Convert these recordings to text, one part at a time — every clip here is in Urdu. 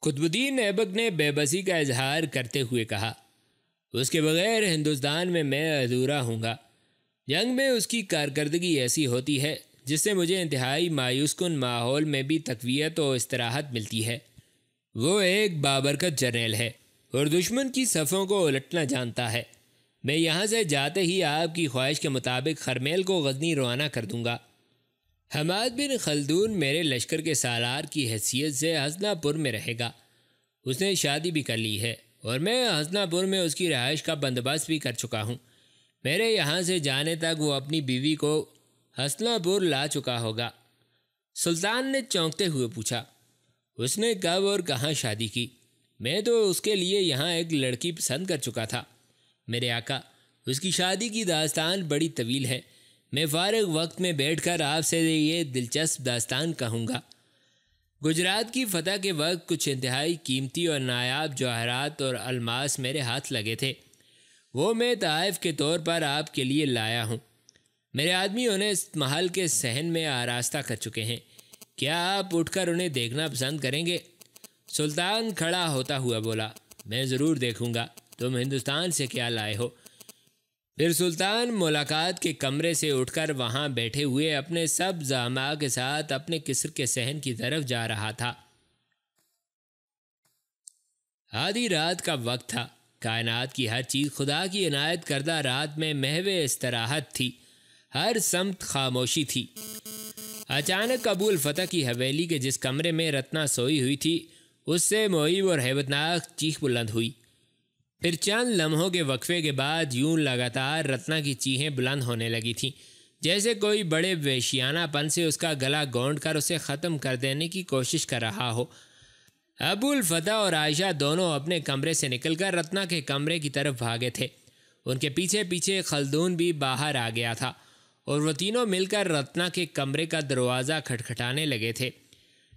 قطب الدین ایبک نے بے بسی کا اظہار کرتے ہوئے کہا، اس کے بغیر ہندوستان میں ادھورا ہوں گا۔ جنگ میں اس کی کارکردگی ایسی ہوتی ہے جس سے مجھے انتہائی مایوس کن ماحول میں بھی تقویت و استراحت ملتی ہے۔ وہ ایک بابرکت جرنیل ہے اور دشمن کی صفوں کو الٹنا جانتا ہے۔ میں یہاں سے جاتے ہی آپ کی خواہش کے مطابق خرمیل کو غزنی روانہ کر دوں گا۔ حماد بن خلدون میرے لشکر کے سالار کی حیثیت سے ہسنا پور میں رہے گا۔ اس نے شادی بھی کر لی ہے اور میں ہسنا پور میں اس کی رہائش کا بندوبست بھی کر چکا ہوں۔ میرے یہاں سے جانے تک وہ اپنی بیوی کو ہسنا پور لا چکا ہوگا۔ سلطان نے چونکتے ہوئے پوچھا، اس نے کب اور کہاں شادی کی؟ میں تو اس کے لیے یہاں ایک لڑکی پسند کر چکا تھا میرے آقا۔ اس کی شادی کی داستان بڑی طویل ہے، میں فارغ وقت میں بیٹھ کر آپ سے یہ دلچسپ داستان کہوں گا۔ گجرات کی فتح کے وقت کچھ انتہائی قیمتی اور نایاب جواہرات اور الماس میرے ہاتھ لگے تھے، وہ میں تحائف کے طور پر آپ کے لیے لایا ہوں۔ میرے آدمی انہیں اس محل کے صحن میں آراستہ کر چکے ہیں، کیا آپ اٹھ کر انہیں دیکھنا پسند کریں گے؟ سلطان کھڑا ہوتا ہوا بولا، میں ضرور دیکھوں گا، تم ہندوستان سے کیا لائے ہو؟ پھر سلطان ملاقات کے کمرے سے اٹھ کر وہاں بیٹھے ہوئے اپنے سب زعماء کے ساتھ اپنے قصر کے صحن کی طرف جا رہا تھا۔ آدھی رات کا وقت تھا، کائنات کی ہر چیز خدا کی عنایت کردہ رات میں محو استراحت تھی، ہر سمت خاموشی تھی۔ اچانک ابو الفتح کی حویلی کے جس کمرے میں رتنا سوئی ہوئی تھی اس سے مہیب اور ہیبتناک چیخ بلند ہوئی۔ پھر چند لمحوں کے وقفے کے بعد یوں لگاتار رتنا کی چیخیں بلند ہونے لگی تھیں جیسے کوئی بڑے وحشیانہ پن سے اس کا گلا گونڈ کر اسے ختم کر دینے کی کوشش کر رہا ہو۔ ابو الفتح اور عائشہ دونوں اپنے کمرے سے نکل کر رتنا کے کمرے کی طرف بھاگے تھے۔ ان کے پیچھے پیچھے خلدون بھی باہر آ گیا تھا اور وہ تینوں مل کر رتنا کے کمرے کا دروازہ کھٹکھٹانے لگے تھے،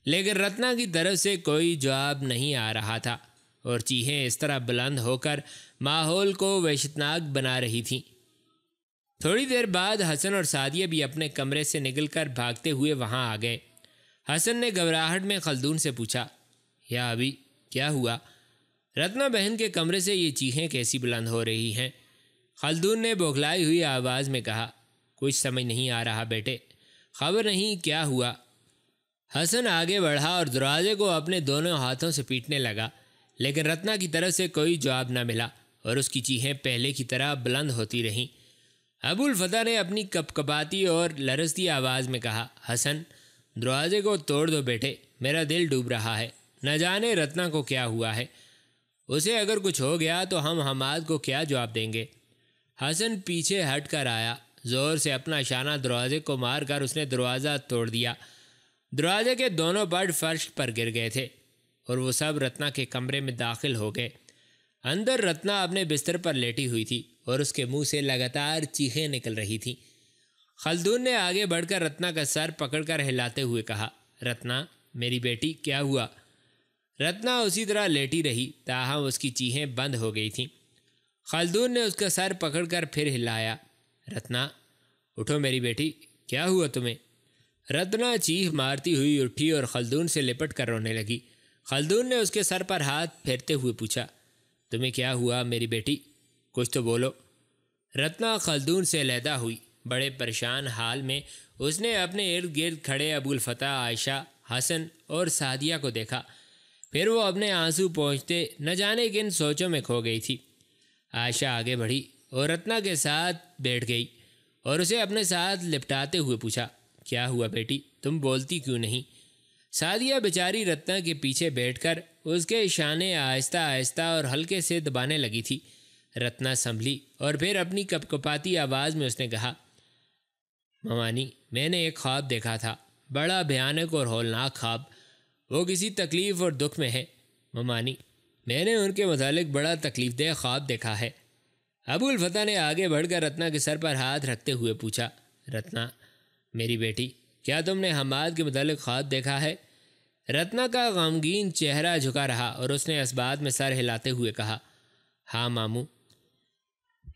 لیکن رتنا کی طرف سے کوئی جواب نہیں آ رہا تھا اور چیخیں اس طرح بلند ہو کر ماحول کو وحشتناک بنا رہی تھیں۔ تھوڑی دیر بعد حسن اور سعدیہ بھی اپنے کمرے سے نکل کر بھاگتے ہوئے وہاں آ گئے۔ حسن نے گھبراہٹ میں خلدون سے پوچھا، یا ابھی کیا ہوا؟ رتنا بہن کے کمرے سے یہ چیخیں کیسی بلند ہو رہی ہیں؟ خلدون نے بوکھلائی ہوئی آواز میں کہا، کچھ سمجھ نہیں آ رہا بیٹے، خبر نہیں کیا ہوا۔ حسن آگے بڑھا اور دروازے کو اپنے دونوں ہاتھوں سے پیٹنے لگا، لیکن رتنا کی طرف سے کوئی جواب نہ ملا اور اس کی چیخیں پہلے کی طرح بلند ہوتی رہیں۔ ابو الفتح نے اپنی کپکپاتی اور لرزتی آواز میں کہا، حسن دروازے کو توڑ دو بیٹے، میرا دل ڈوب رہا ہے، نہ جانے رتنا کو کیا ہوا ہے، اسے اگر کچھ ہو گیا تو ہم حماد کو کیا جواب دیں گے؟ حسن پیچھے ہٹ کر آیا، زور سے اپنا شانہ دروازے کو مار کر اس نے دروازہ توڑ دیا۔ دروازے کے دونوں پٹ فرش پر گر گئے تھے اور وہ سب رتنا کے کمرے میں داخل ہو گئے۔ اندر رتنا اپنے بستر پر لیٹی ہوئی تھی اور اس کے منہ سے لگاتار چیخیں نکل رہی تھیں۔ خلدون نے آگے بڑھ کر رتنا کا سر پکڑ کر ہلاتے ہوئے کہا، رتنا میری بیٹی کیا ہوا؟ رتنا اسی طرح لیٹی رہی تاہم اس کی چیخیں بند ہو گئی تھیں۔ خلدون نے اس کا سر پکڑ کر پھر ہلایا، رتنا اٹھو میری بیٹی، کیا ہوا تمہیں؟ رتنا چیخ مارتی ہوئی اٹھی اور خلدون سے لپٹ کر رونے لگی۔ خلدون نے اس کے سر پر ہاتھ پھیرتے ہوئے پوچھا، تمہیں کیا ہوا میری بیٹی؟ کچھ تو بولو۔ رتنا خلدون سے علیحدہ ہوئی، بڑے پریشان حال میں اس نے اپنے ارد گرد کھڑے ابو الفتح، عائشہ، حسن اور سعدیہ کو دیکھا، پھر وہ اپنے آنسو پونچھتے نہ جانے کن سوچوں میں کھو گئی تھی۔ عائشہ آگے بڑھی اور رتنا کے ساتھ بیٹھ گئی اور اسے اپنے ساتھ لپٹاتے ہوئے پوچھا، کیا ہوا بیٹی، تم بولتی کیوں نہیں؟ سعدیہ بیچاری رتنا کے پیچھے بیٹھ کر اس کے شانے آہستہ آہستہ اور ہلکے سے دبانے لگی تھی۔ رتنا سنبھلی اور پھر اپنی کپکپاتی آواز میں اس نے کہا، ممانی میں نے ایک خواب دیکھا تھا، بڑا بھیانک اور ہولناک خواب، وہ کسی تکلیف اور دکھ میں ہے۔ ممانی میں نے ان کے متعلق بڑا تکلیف دہ خواب دیکھا ہے۔ ابو الفتح نے آگے بڑھ کر رتنا کے سر پر ہاتھ رکھتے ہوئے پوچھا، رتنا میری بیٹی کیا تم نے حماد کے متعلق خواب دیکھا ہے؟ رتنا کا غمگین چہرہ جھکا رہا اور اس نے اس بات میں سر ہلاتے ہوئے کہا، ہاں ماموں۔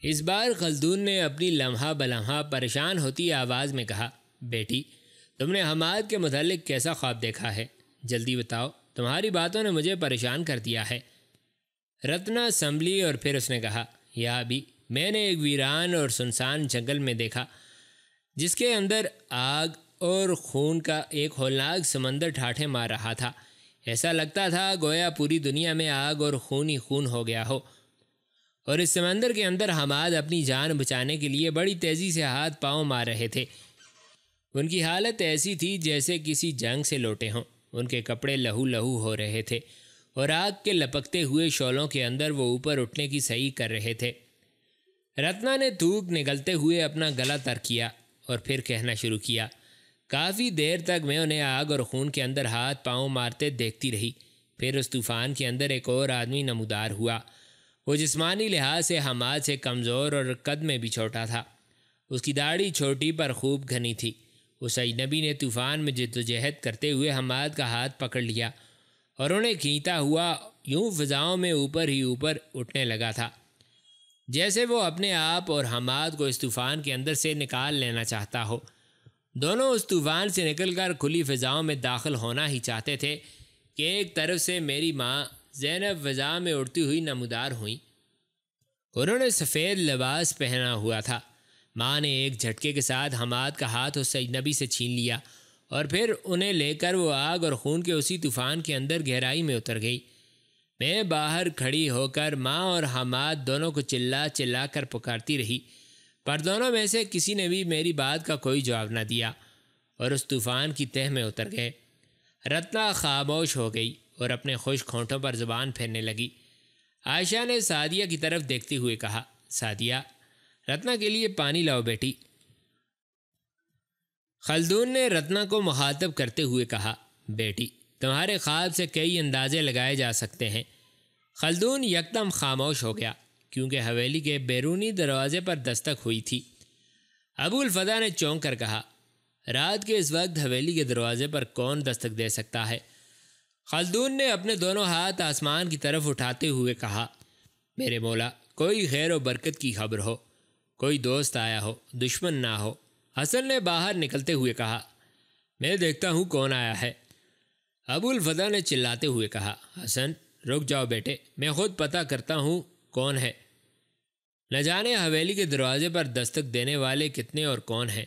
اس بار خلدون نے اپنی لمحہ بلمحہ پریشان ہوتی آواز میں کہا، بیٹی تم نے حماد کے متعلق کیسا خواب دیکھا ہے؟ جلدی بتاؤ، تمہاری باتوں نے مجھے پریشان کر دیا ہے۔ رتنا سنبھلی اور پھر اس نے کہا، یا ابھی میں نے ایک ویران اور سنسان جنگل میں دیکھا جس کے اندر آگ اور خون کا ایک ہولناک سمندر ٹھاٹھے مار رہا تھا۔ ایسا لگتا تھا گویا پوری دنیا میں آگ اور خون ہی خون ہو گیا ہو، اور اس سمندر کے اندر حماد اپنی جان بچانے کے لیے بڑی تیزی سے ہاتھ پاؤں مار رہے تھے۔ ان کی حالت ایسی تھی جیسے کسی جنگ سے لوٹے ہوں۔ ان کے کپڑے لہو لہو ہو رہے تھے اور آگ کے لپکتے ہوئے شعلوں کے اندر وہ اوپر اٹھنے کی صحیح کر رہے تھے۔ رتنا نے تھوک نگلتے ہوئے اپنا گلا تر کیا اور پھر کہنا شروع کیا، کافی دیر تک میں انہیں آگ اور خون کے اندر ہاتھ پاؤں مارتے دیکھتی رہی۔ پھر اس طوفان کے اندر ایک اور آدمی نمودار ہوا۔ وہ جسمانی لحاظ سے حماد سے کمزور اور قد میں بھی چھوٹا تھا۔ اس کی داڑھی چھوٹی پر خوب گھنی تھی۔ اس اجنبی نے طوفان میں جدوجہد کرتے ہوئے حماد کا ہاتھ پکڑ لیا اور انہیں کھینچتا ہوا یوں فضاؤں میں اوپر ہی اوپر اٹھنے لگا تھا جیسے وہ اپنے آپ اور حماد کو اس طوفان کے اندر سے نکال لینا چاہتا ہو۔ دونوں اس طوفان سے نکل کر کھلی فضاؤں میں داخل ہونا ہی چاہتے تھے کہ ایک طرف سے میری ماں زینب فضا میں اڑتی ہوئی نمودار ہوئیں۔ انہوں نے سفید لباس پہنا ہوا تھا۔ ماں نے ایک جھٹکے کے ساتھ حماد کا ہاتھ اس اجنبی سے چھین لیا اور پھر انہیں لے کر وہ آگ اور خون کے اسی طوفان کے اندر گہرائی میں اتر گئی۔ میں باہر کھڑی ہو کر ماں اور حماد دونوں کو چلا چلا کر پکارتی رہی، پر دونوں میں سے کسی نے بھی میری بات کا کوئی جواب نہ دیا اور اس طوفان کی تہہ میں اتر گئے۔ رتنا خاموش ہو گئی اور اپنے خشک ہونٹوں پر زبان پھیرنے لگی۔ عائشہ نے سعدیہ کی طرف دیکھتے ہوئے کہا، سعدیہ، رتنا کے لیے پانی لاؤ بیٹی۔ خلدون نے رتنا کو مخاطب کرتے ہوئے کہا، بیٹی، تمہارے خواب سے کئی اندازے لگائے جا سکتے ہیں۔ خلدون یکدم خاموش ہو گیا کیونکہ حویلی کے بیرونی دروازے پر دستک ہوئی تھی۔ ابو الفتح نے چونک کر کہا، رات کے اس وقت حویلی کے دروازے پر کون دستک دے سکتا ہے؟ خلدون نے اپنے دونوں ہاتھ آسمان کی طرف اٹھاتے ہوئے کہا، میرے مولا، کوئی خیر و برکت کی خبر ہو، کوئی دوست آیا ہو، دشمن نہ ہو۔ حسن نے باہر نکلتے ہوئے کہا، میں دیکھتا ہوں کون آیا ہے۔ ابو الفتح نے چلاتے ہوئے کہا، حسن رک جاؤ بیٹے، میں خود پتہ کرتا ہوں کون ہے۔ نہ جانے حویلی کے دروازے پر دستک دینے والے کتنے اور کون ہیں۔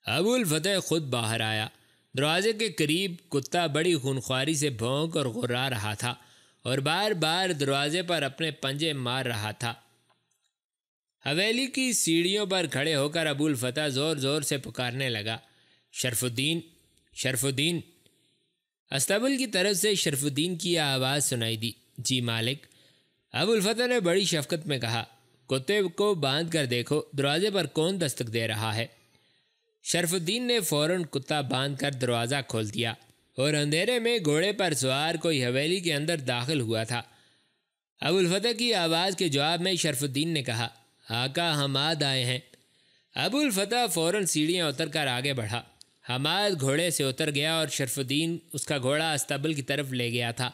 ابو الفتح خود باہر آیا۔ دروازے کے قریب کتا بڑی خونخواری سے بھونک اور غرا رہا تھا اور بار بار دروازے پر اپنے پنجے مار رہا تھا۔ حویلی کی سیڑھیوں پر کھڑے ہو کر ابو الفتح زور زور سے پکارنے لگا، شرف الدین، شرف الدین۔ استبل کی طرف سے شرف الدین کی آواز سنائی دی، جی مالک۔ ابو الفتح نے بڑی شفقت میں کہا، کتے کو باندھ کر دیکھو دروازے پر کون دستک دے رہا ہے۔ شرف الدین نے فوراً کتا باندھ کر دروازہ کھول دیا اور اندھیرے میں گھوڑے پر سوار کوئی حویلی کے اندر داخل ہوا تھا۔ ابو الفتح کی آواز کے جواب میں شرف الدین نے کہا، آقا حماد آئے ہیں۔ ابو الفتح فوراً سیڑھیاں اتر کر آگے بڑھا۔ حماد گھوڑے سے اتر گیا اور شرف الدین اس کا گھوڑا استبل کی طرف لے گیا تھا۔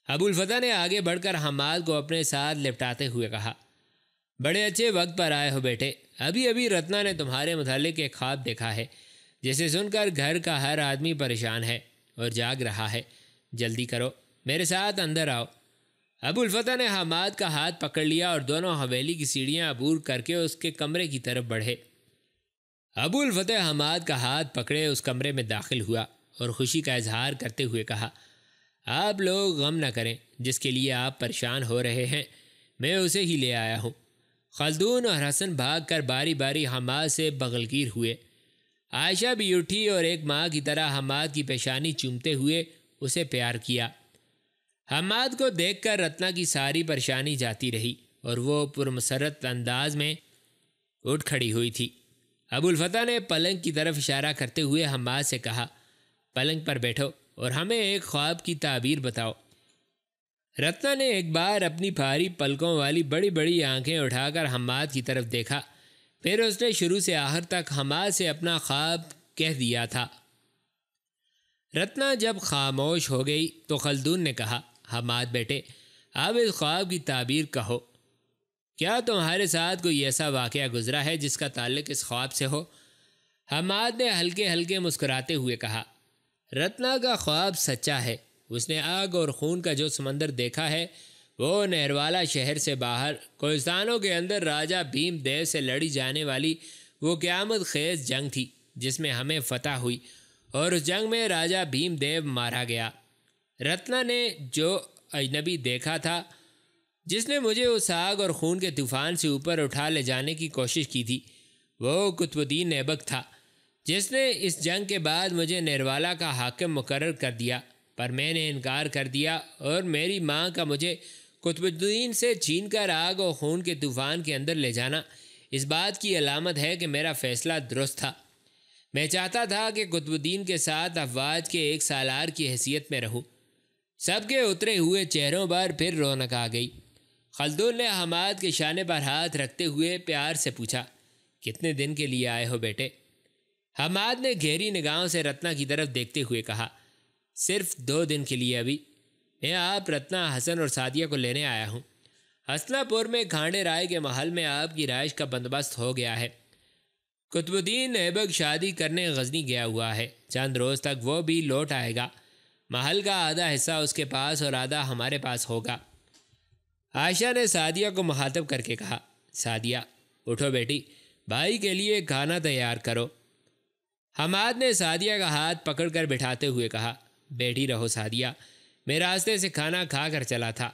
ابو الفتح نے آگے بڑھ کر حماد کو اپنے ساتھ لپٹاتے ہوئے کہا، بڑے اچھے وقت پر آئے ہو بیٹے۔ ابھی ابھی رتنا نے تمہارے متعلق ایک خواب دیکھا ہے جسے سن کر گھر کا ہر آدمی پریشان ہے اور جاگ رہا ہے۔ جلدی کرو، میرے ساتھ اندر آؤ۔ ابو الفتح نے حماد کا ہاتھ پکڑ لیا اور دونوں حویلی کی سیڑھیاں عبور کر کے اس کے کمرے کی طرف بڑھے۔ ابو الفتح حماد کا ہاتھ پکڑے اس کمرے میں داخل ہوا اور خوشی کا اظہار کرتے ہوئے کہا، آپ لوگ غم نہ کریں، جس کے لیے آپ پریشان ہو رہے ہیں میں اسے ہی لے آیا ہوں۔ خلدون اور حسن بھاگ کر باری باری حماد سے بغلگیر ہوئے۔ عائشہ بھی اٹھی اور ایک ماں کی طرح حماد کی پیشانی چومتے ہوئے اسے پیار کیا۔ حماد کو دیکھ کر رتنا کی ساری پریشانی جاتی رہی اور وہ پرمسرت انداز میں اٹھ کھڑی ہوئی تھی۔ ابو الفتح نے پلنگ کی طرف اشارہ کرتے ہوئے حماد سے کہا، پلنگ پر بیٹھو اور ہمیں ایک خواب کی تعبیر بتاؤ۔ رتنا نے ایک بار اپنی بھاری پلکوں والی بڑی بڑی آنکھیں اٹھا کر حماد کی طرف دیکھا، پھر اس نے شروع سے آخر تک حماد سے اپنا خواب کہہ دیا تھا۔ رتنا جب خاموش ہو گئی تو خلدون نے کہا، حماد بیٹے، آپ اس خواب کی تعبیر کہو۔ کیا تمہارے ساتھ کوئی ایسا واقعہ گزرا ہے جس کا تعلق اس خواب سے ہو؟ حماد نے ہلکے ہلکے مسکراتے ہوئے کہا، رتنا کا خواب سچا ہے اس نے آگ اور خون کا جو سمندر دیکھا ہے وہ نہروالا شہر سے باہر کوہستانوں کے اندر راجہ بھیم دیو سے لڑی جانے والی وہ قیامت خیز جنگ تھی جس میں ہمیں فتح ہوئی، اور اس جنگ میں راجہ بھیم دیو مارا گیا۔ رتنا نے جو اجنبی دیکھا تھا، جس نے مجھے اس آگ اور خون کے طوفان سے اوپر اٹھا لے جانے کی کوشش کی تھی، وہ قطب الدین ایبک تھا، جس نے اس جنگ کے بعد مجھے نہروالا کا حاکم مقرر کر دیا، پر میں نے انکار کر دیا، اور میری ماں کا مجھے قطب الدین سے چھین کر آگ اور خون کے طوفان کے اندر لے جانا اس بات کی علامت ہے کہ میرا فیصلہ درست تھا۔ میں چاہتا تھا کہ قطب الدین کے ساتھ افواج کے ایک سالار کی حیثیت میں رہوں۔ سب کے اترے ہوئے چہروں پر پھر رونق آ گئی۔ خلدون نے حماد کے شانے پر ہاتھ رکھتے ہوئے پیار سے پوچھا، کتنے دن کے لیے آئے ہو بیٹے؟ حماد نے گہری نگاہوں سے رتنا کی طرف دیکھتے ہوئے کہا، صرف 2 دن کے لیے ابھی۔ میں آپ، رتنا، حسن اور سعدیہ کو لینے آیا ہوں۔ حسنہ پور میں کھانڈے رائے کے محل میں آپ کی رہائش کا بندوبست ہو گیا ہے۔ قطب الدین ایبک شادی کرنے غزنی گیا ہوا ہے، چند روز تک وہ بھی لوٹ آئے گا۔ محل کا آدھا حصہ اس کے پاس اور آدھا ہمارے پاس ہوگا۔ عائشہ نے سعدیہ کو مخاطب کر کے کہا، سعدیہ اٹھو بیٹی، بھائی کے لیے کھانا تیار کرو۔ حماد نے سعدیہ کا ہاتھ پکڑ کر بٹھاتے ہوئے کہا، بیٹھی رہو سعدیہ، میں راستے سے کھانا کھا کر چلا تھا۔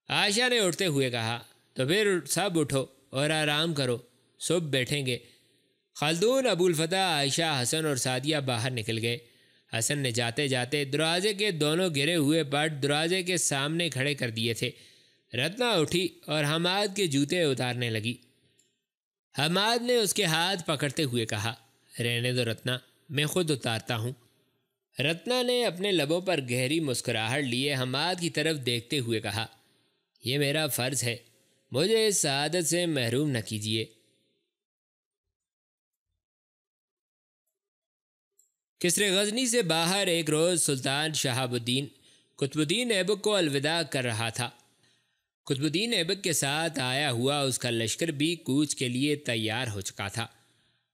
عائشہ نے اٹھتے ہوئے کہا، تو پھر سب اٹھو اور آرام کرو، صبح بیٹھیں گے۔ خلدون، ابوالفتح، عائشہ، حسن اور سعدیہ باہر نکل گئے۔ حسن نے جاتے جاتے دروازے کے دونوں گرے ہوئے پٹ دروازے کے سامنے کھڑے کر دیے تھے۔ رتنا اٹھی اور حماد کے جوتے اتارنے لگی۔ حماد نے اس کے ہاتھ پکڑتے ہوئے کہا، رہنے دو رتنا، میں خود اتارتا ہوں۔ رتنا نے اپنے لبوں پر گہری مسکراہٹ لیے حماد کی طرف دیکھتے ہوئے کہا، یہ میرا فرض ہے، مجھے اس سعادت سے محروم نہ کیجیے۔ کسرے غزنی سے باہر ایک روز سلطان شہاب الدین قطب الدین ایبک کو الوداع کر رہا تھا۔ قطب الدین ایبک کے ساتھ آیا ہوا اس کا لشکر بھی کوچ کے لیے تیار ہو چکا تھا۔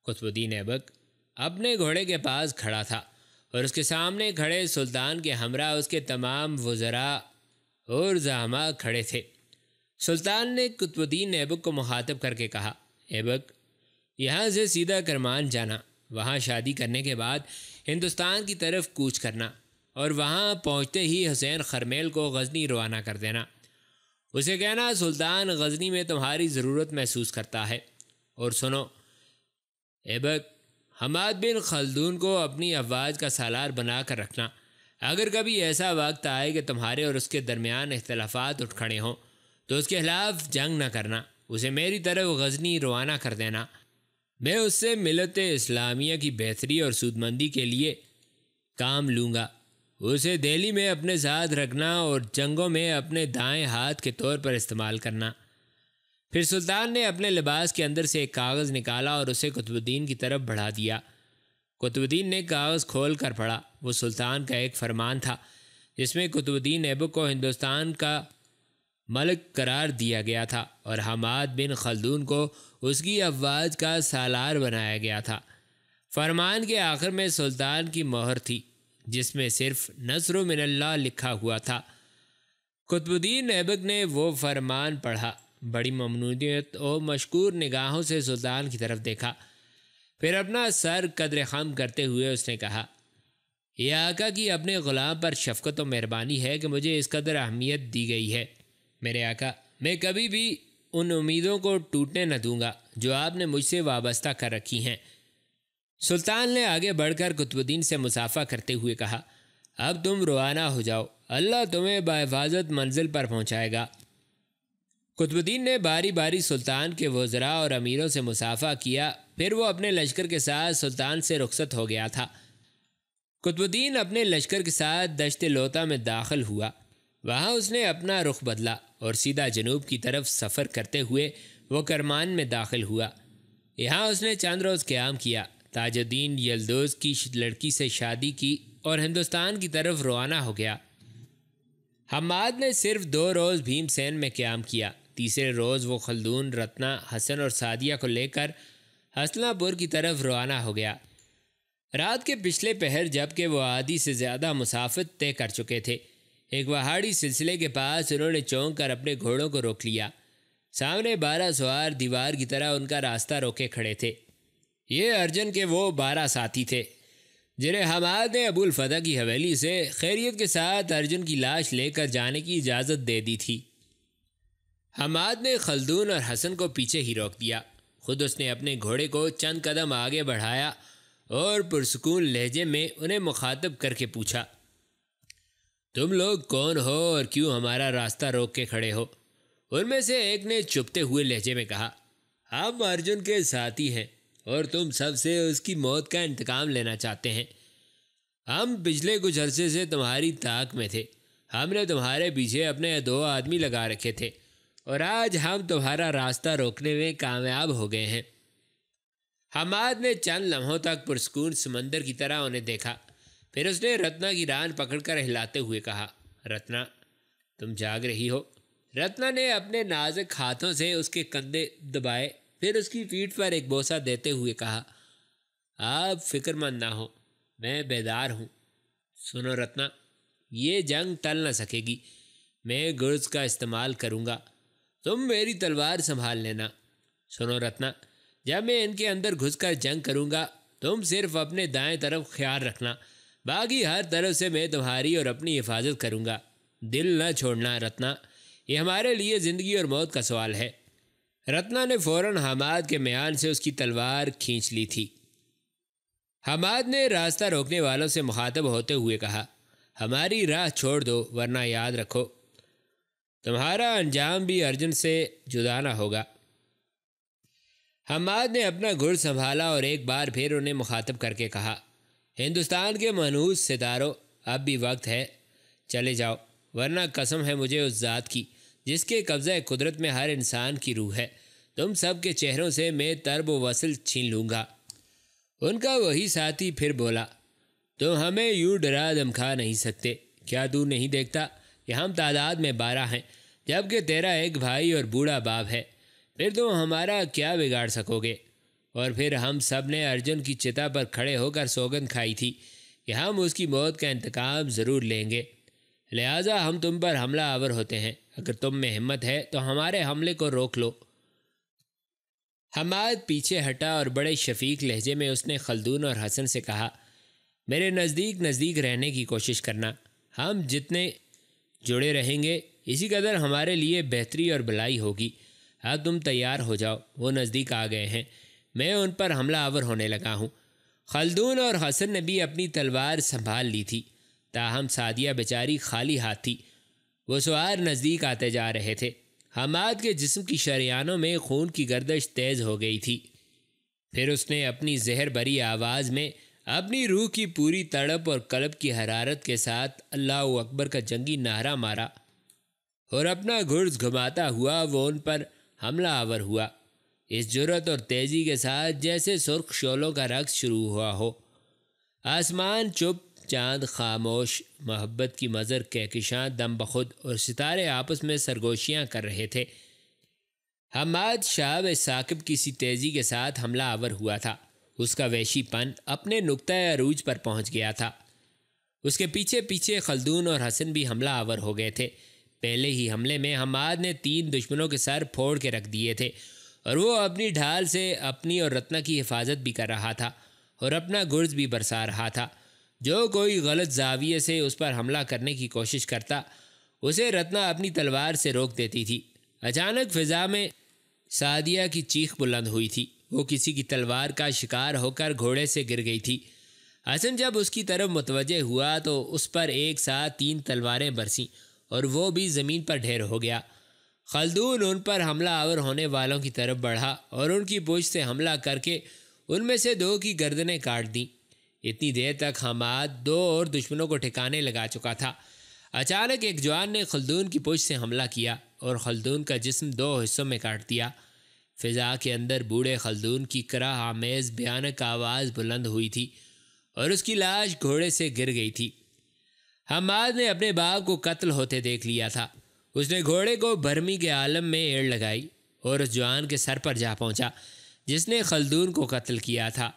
قطب الدین ایبک اپنے گھوڑے کے پاس کھڑا تھا اور اس کے سامنے کھڑے سلطان کے ہمراہ اس کے تمام وزراء اور زعماء کھڑے تھے۔ سلطان نے قطب الدین ایبک کو مخاطب کر کے کہا، ایبک، یہاں سے سیدھا کرمان جانا، وہاں شادی کرنے کے بعد ہندوستان کی طرف کوچ کرنا، اور وہاں پہنچتے ہی حسین خرمیل کو غزنی روانہ کر دینا۔ اسے کہنا سلطان غزنی میں تمہاری ضرورت محسوس کرتا ہے۔ اور سنو ایبک، حماد بن خلدون کو اپنی افواج کا سالار بنا کر رکھنا۔ اگر کبھی ایسا وقت آئے کہ تمہارے اور اس کے درمیان اختلافات اٹھ کھڑے ہوں تو اس کے خلاف جنگ نہ کرنا، اسے میری طرف غزنی روانہ کر دینا۔ میں اس سے ملت اسلامیہ کی بہتری اور سودمندی کے لیے کام لوں گا۔ اسے دہلی میں اپنے ساتھ رکھنا اور جنگوں میں اپنے دائیں ہاتھ کے طور پر استعمال کرنا۔ پھر سلطان نے اپنے لباس کے اندر سے ایک کاغذ نکالا اور اسے قطب الدین کی طرف بڑھا دیا۔ قطب الدین نے کاغذ کھول کر پڑھا۔ وہ سلطان کا ایک فرمان تھا جس میں قطب الدین ایبک کو ہندوستان کا ملک قرار دیا گیا تھا اور حماد بن خلدون کو اس کی افواج کا سالار بنایا گیا تھا۔ فرمان کے آخر میں سلطان کی مہر تھی جس میں صرف نصر من اللہ لکھا ہوا تھا۔ قطب الدین ایبک نے وہ فرمان پڑھا، بڑی ممنونیت اور مشکور نگاہوں سے سلطان کی طرف دیکھا، پھر اپنا سر قدر خم کرتے ہوئے اس نے کہا، یہ آقا کی اپنے غلام پر شفقت و مہربانی ہے کہ مجھے اس قدر اہمیت دی گئی ہے۔ میرے آقا، میں کبھی بھی ان امیدوں کو ٹوٹنے نہ دوں گا جو آپ نے مجھ سے وابستہ کر رکھی ہیں۔ سلطان نے آگے بڑھ کر قطب الدین سے مصافحہ کرتے ہوئے کہا، اب تم روانہ ہو جاؤ، اللہ تمہیں بحفاظت منزل پر پہنچائے گا۔ قطب الدین نے باری باری سلطان کے وزراء اور امیروں سے مصافحہ کیا، پھر وہ اپنے لشکر کے ساتھ سلطان سے رخصت ہو گیا تھا۔ قطب الدین اپنے لشکر کے ساتھ دشت لوتا میں داخل ہوا۔ وہاں اس نے اپنا رخ بدلا اور سیدھا جنوب کی طرف سفر کرتے ہوئے وہ کرمان میں داخل ہوا۔ یہاں اس نے چند روز قیام کیا، تاج الدین یلدوز کی لڑکی سے شادی کی اور ہندوستان کی طرف روانہ ہو گیا۔ حماد نے صرف 2 روز بھیم سین میں قیام کیا۔ تیسرے روز وہ خلدون، رتنا، حسن اور سعدیہ کو لے کر حسنہ پور کی طرف روانہ ہو گیا۔ رات کے پچھلے پہر جب کہ وہ آدھی سے زیادہ مسافت طے کر چکے تھے، ایک پہاڑی سلسلے کے پاس انہوں نے چونک کر اپنے گھوڑوں کو روک لیا۔ سامنے 12 سوار دیوار کی طرح ان کا راستہ روکے کھڑے تھے۔ یہ ارجن کے وہ 12 ساتھی تھے جنہیں حماد نے ابو الفتح کی حویلی سے خیریت کے ساتھ ارجن کی لاش لے کر جانے کی اجازت دے دی تھی۔ حماد نے خلدون اور حسن کو پیچھے ہی روک دیا۔ خود اس نے اپنے گھوڑے کو چند قدم آگے بڑھایا اور پرسکون لہجے میں انہیں مخاطب کر کے پوچھا، تم لوگ کون ہو اور کیوں ہمارا راستہ روک کے کھڑے ہو؟ ان میں سے ایک نے چپتے ہوئے لہجے میں کہا، ہم ارجن کے ساتھی ہیں اور تم سب سے اس کی موت کا انتقام لینا چاہتے ہیں۔ ہم پچھلے کچھ عرصے سے تمہاری طاق میں تھے۔ ہم نے تمہارے پیچھے اپنے 2 آدمی لگا رکھے تھے اور آج ہم تمہارا راستہ روکنے میں کامیاب ہو گئے ہیں۔ حماد نے چند لمحوں تک پرسکون سمندر کی طرح انہیں دیکھا، پھر اس نے رتنا کی ران پکڑ کر ہلاتے ہوئے کہا، رتنا تم جاگ رہی ہو؟ رتنا نے اپنے نازک ہاتھوں سے اس کے کندھے دبائے، پھر اس کی پیٹھ پر ایک بوسہ دیتے ہوئے کہا، آپ فکر مند نہ ہو، میں بیدار ہوں۔ سنو رتنا، یہ جنگ ٹل نہ سکے گی۔ میں گرز کا استعمال کروں گا، تم میری تلوار سنبھال لینا۔ سنو رتنا، جب میں ان کے اندر گھس کر جنگ کروں گا تم صرف اپنے دائیں طرف خیال رکھنا، باقی ہر طرف سے میں تمہاری اور اپنی حفاظت کروں گا۔ دل نہ چھوڑنا رتنا، یہ ہمارے لیے زندگی اور موت کا سوال ہے۔ رتنا نے فوراً حماد کے میان سے اس کی تلوار کھینچ لی تھی۔ حماد نے راستہ روکنے والوں سے مخاطب ہوتے ہوئے کہا، ہماری راہ چھوڑ دو ورنہ یاد رکھو تمہارا انجام بھی ارجن سے جدا نہ ہوگا۔ حماد نے اپنا گھڑ سنبھالا اور ایک بار پھر انہیں مخاطب کر کے کہا، ہندوستان کے منحوس ستاروں، اب بھی وقت ہے، چلے جاؤ، ورنہ قسم ہے مجھے اس ذات کی جس کے قبضہ قدرت میں ہر انسان کی روح ہے، تم سب کے چہروں سے میں ترب و وصل چھین لوں گا۔ ان کا وہی ساتھی پھر بولا، تم ہمیں یوں ڈرا دھمکا نہیں سکتے، کیا تو نہیں دیکھتا کہ ہم تعداد میں 12 ہیں جبکہ تیرا ایک بھائی اور بوڑھا باپ ہے؟ پھر تم ہمارا کیا بگاڑ سکو گے؟ اور پھر ہم سب نے ارجن کی چتا پر کھڑے ہو کر سوگند کھائی تھی کہ ہم اس کی موت کا انتقام ضرور لیں گے، لہٰذا ہم تم پر حملہ آور ہوتے ہیں۔ اگر تم میں ہمت ہے تو ہمارے حملے کو روک لو۔ حماد پیچھے ہٹا اور بڑے شفیق لہجے میں اس نے خلدون اور حسن سے کہا، میرے نزدیک رہنے کی کوشش کرنا، ہم جتنے جڑے رہیں گے اسی قدر ہمارے لیے بہتری اور بھلائی ہوگی۔ اب تم تیار ہو جاؤ، وہ نزدیک آ گئے ہیں، میں ان پر حملہ آور ہونے لگا ہوں۔ خلدون اور حسن نے بھی اپنی تلوار سنبھال لی تھی، تاہم سعدیہ بیچاری خالی ہاتھ تھی۔ وہ سوار نزدیک آتے جا رہے تھے۔ حماد کے جسم کی شریانوں میں خون کی گردش تیز ہو گئی تھی۔ پھر اس نے اپنی زہر بری آواز میں اپنی روح کی پوری تڑپ اور قلب کی حرارت کے ساتھ اللہ اکبر کا جنگی نعرہ مارا اور اپنا گھڑس گھماتا ہوا وہ ان پر حملہ آور ہوا، اس جرأت اور تیزی کے ساتھ جیسے سرخ شعلوں کا رقص شروع ہوا ہو۔ آسمان چپ، چاند خاموش، محبت کی مضر کہکشاں دم بخود اور ستارے آپس میں سرگوشیاں کر رہے تھے۔ حماد شہاب ثاقب کی سی تیزی کے ساتھ حملہ آور ہوا تھا، اس کا وحشی پن اپنے نقطۂ عروج پر پہنچ گیا تھا۔ اس کے پیچھے پیچھے خلدون اور حسن بھی حملہ آور ہو گئے تھے۔ پہلے ہی حملے میں حماد نے 3 دشمنوں کے سر پھوڑ کے رکھ دیے تھے اور وہ اپنی ڈھال سے اپنی اور رتنا کی حفاظت بھی کر رہا تھا اور اپنا گرز بھی برسا رہا تھا۔ جو کوئی غلط زاویے سے اس پر حملہ کرنے کی کوشش کرتا اسے رتنا اپنی تلوار سے روک دیتی تھی۔ اچانک فضا میں سعدیہ کی چیخ بلند ہوئی تھی، وہ کسی کی تلوار کا شکار ہو کر گھوڑے سے گر گئی تھی۔ حسن جب اس کی طرف متوجہ ہوا تو اس پر ایک ساتھ 3 تلواریں برسیں اور وہ بھی زمین پر ڈھیر ہو گیا۔ خلدون ان پر حملہ آور ہونے والوں کی طرف بڑھا اور ان کی پشت سے حملہ کر کے ان میں سے 2 کی گردنیں کاٹ دیں۔ اتنی دیر تک حماد 2 اور دشمنوں کو ٹھکانے لگا چکا تھا۔ اچانک ایک جوان نے خلدون کی پشت سے حملہ کیا اور خلدون کا جسم 2 حصوں میں کاٹ دیا۔ فضا کے اندر بوڑھے خلدون کی کراہ آمیز بھیانک آواز بلند ہوئی تھی اور اس کی لاش گھوڑے سے گر گئی تھی۔ حماد نے اپنے باپ کو قتل ہوتے دیکھ لیا تھا۔ اس نے گھوڑے کو بھرمی کے عالم میں ایڑ لگائی اور اس جوان کے سر پر جا پہنچا جس نے خلدون کو قتل کیا تھا۔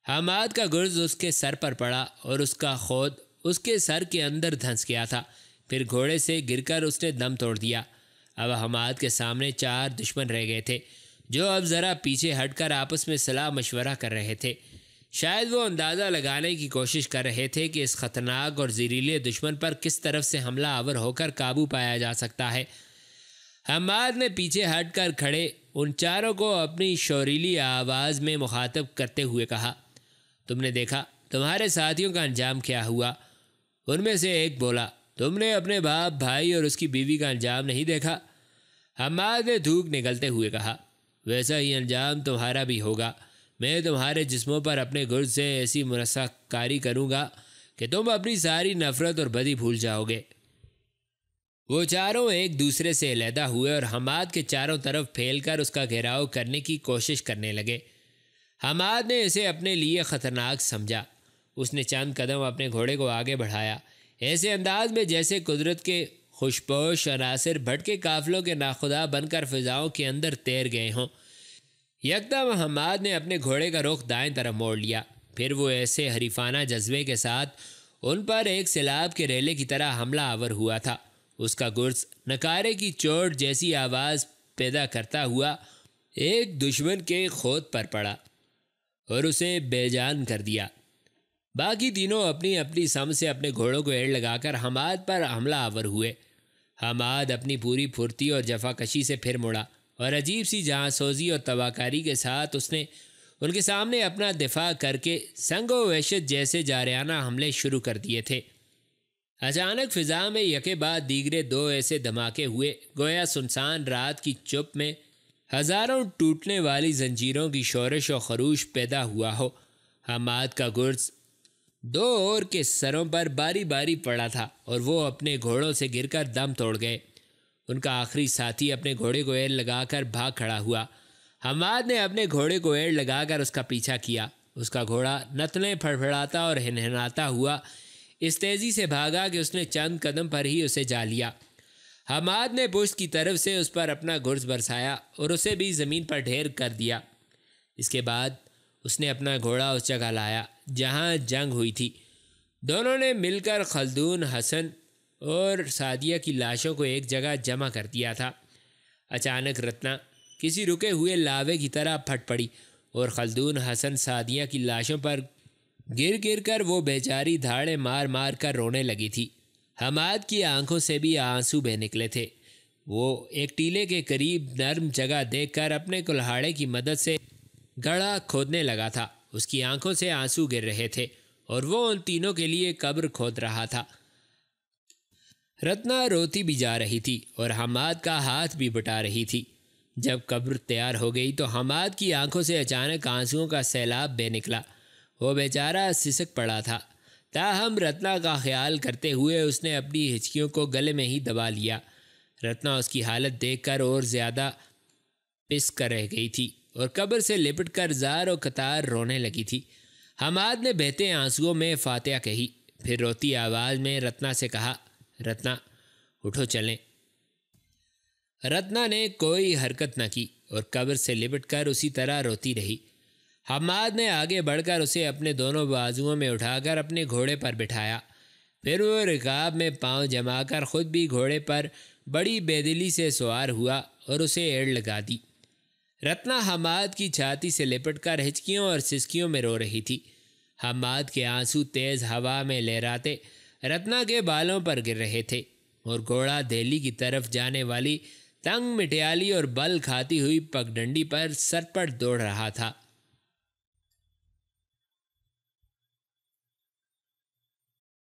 حماد کا گرز اس کے سر پر پڑا اور اس کا خود اس کے سر کے اندر دھنس گیا تھا۔ پھر گھوڑے سے گر کر اس نے دم توڑ دیا۔ اب حماد کے سامنے 4 دشمن رہ گئے تھے جو اب ذرا پیچھے ہٹ کر آپس میں صلاح مشورہ کر رہے تھے۔ شاید وہ اندازہ لگانے کی کوشش کر رہے تھے کہ اس خطرناک اور زہریلے دشمن پر کس طرف سے حملہ آور ہو کر قابو پایا جا سکتا ہے۔ حماد نے پیچھے ہٹ کر کھڑے ان 4 کو اپنی شوریلی آواز میں مخاطب کرتے ہوئے کہا، تم نے دیکھا تمہارے ساتھیوں کا انجام کیا ہوا؟ ان میں سے ایک بولا، تم نے اپنے باپ، بھائی اور اس کی بیوی کا انجام نہیں دیکھا؟ حماد نے دھوک نگلتے ہوئے کہا، ویسا ہی انجام تمہارا بھی ہوگا۔ میں تمہارے جسموں پر اپنے گرز سے ایسی مرصع کاری کروں گا کہ تم اپنی ساری نفرت اور بدی بھول جاؤ گے۔ وہ 4 ایک دوسرے سے علیحدہ ہوئے اور حماد کے چاروں طرف پھیل کر اس کا گھیراؤ کرنے کی کوشش کرنے لگے۔ حماد نے اسے اپنے لیے خطرناک سمجھا۔ اس نے چند قدم اپنے گھوڑے کو آگے بڑھایا، ایسے انداز میں جیسے قدرت کے خوشپوش عناصر بھٹکے قافلوں کے ناخدا بن کر فضاؤں کے اندر تیر گئے ہوں۔ یکدم حماد نے اپنے گھوڑے کا رخ دائیں طرف موڑ لیا۔ پھر وہ ایسے حریفانہ جذبے کے ساتھ ان پر ایک سیلاب کے ریلے کی طرح حملہ آور ہوا تھا۔ اس کا گرز نکارے کی چوٹ جیسی آواز پیدا کرتا ہوا ایک دشمن کے خود پر پڑا اور اسے بے جان کر دیا۔ باقی تینوں اپنی اپنی سم سے اپنے گھوڑوں کو ایڑ لگا کر حماد پر حملہ آور ہوئے۔ حماد اپنی پوری پھرتی اور جفاکشی سے پھر مڑا اور عجیب سی جہاں سوزی اور تباہکاری کے ساتھ اس نے ان کے سامنے اپنا دفاع کر کے سنگ و وحشت جیسے جارحانہ حملے شروع کر دیے تھے۔ اچانک فضا میں یکے بعد دیگرے 2 ایسے دھماکے ہوئے گویا سنسان رات کی چپ میں ہزاروں ٹوٹنے والی زنجیروں کی شورش و خروش پیدا ہوا ہو۔ حماد کا گرز 2 اور کے سروں پر باری باری پڑا تھا اور وہ اپنے گھوڑوں سے گر کر دم توڑ گئے۔ ان کا آخری ساتھی اپنے گھوڑے کو ایڑ لگا کر بھاگ کھڑا ہوا۔ حماد نے اپنے گھوڑے کو ایڑ لگا کر اس کا پیچھا کیا۔ اس کا گھوڑا نتنیں پھڑپھڑاتا اور ہنہناتا ہوا اس تیزی سے بھاگا کہ اس نے چند قدم پر ہی اسے جا لیا۔ حماد نے پشت کی طرف سے اس پر اپنا گرز برسایا اور اسے بھی زمین پر ڈھیر کر دیا۔ اس کے بعد اس نے اپنا گھوڑا اس جگہ لایا جہاں جنگ ہوئی تھی۔ دونوں نے مل کر خلدون، حسن اور سعدیہ کی لاشوں کو ایک جگہ جمع کر دیا تھا۔ اچانک رتنا کسی رکے ہوئے لاوے کی طرح پھٹ پڑی اور خلدون، حسن، سعدیہ کی لاشوں پر گر گر کر وہ بیچاری دھاڑے مار مار کر رونے لگی تھی۔ حماد کی آنکھوں سے بھی آنسو بہہ نکلے تھے۔ وہ ایک ٹیلے کے قریب نرم جگہ دیکھ کر اپنے کلہاڑے کی مدد سے گڑھا کھودنے لگا تھا۔ اس کی آنکھوں سے آنسو گر رہے تھے اور وہ ان تینوں کے لیے قبر کھود رہا تھا۔ رتنا روتی بھی جا رہی تھی اور حماد کا ہاتھ بھی بٹا رہی تھی۔ جب قبر تیار ہو گئی تو حماد کی آنکھوں سے اچانک آنسوؤں کا سیلاب بہہ نکلا۔ وہ بیچارہ سسک پڑا تھا، تاہم رتنا کا خیال کرتے ہوئے اس نے اپنی ہچکیوں کو گلے میں ہی دبا لیا۔ رتنا اس کی حالت دیکھ کر اور زیادہ پس کر رہ گئی تھی اور قبر سے لپٹ کر زار و قطار رونے لگی تھی۔ حماد نے بہتے آنسوؤں میں فاتحہ کہی، پھر روتی آواز میں رتنا سے کہا، رتنا اٹھو چلیں۔ رتنا نے کوئی حرکت نہ کی اور قبر سے لپٹ کر اسی طرح روتی رہی۔ حماد نے آگے بڑھ کر اسے اپنے دونوں بازوؤں میں اٹھا کر اپنے گھوڑے پر بٹھایا۔ پھر وہ رکاب میں پاؤں جما کر خود بھی گھوڑے پر بڑی بے دلی سے سوار ہوا اور اسے ایڑ لگا دی۔ رتنا حماد کی چھاتی سے لپٹ کر ہچکیوں اور سسکیوں میں رو رہی تھی۔ حماد کے آنسو تیز ہوا میں لہراتے رتنا کے بالوں پر گر رہے تھے اور گھوڑا دہلی کی طرف جانے والی تنگ مٹیالی اور بل کھاتی ہوئی پگڈنڈی پر سرپٹ دوڑ رہا تھا۔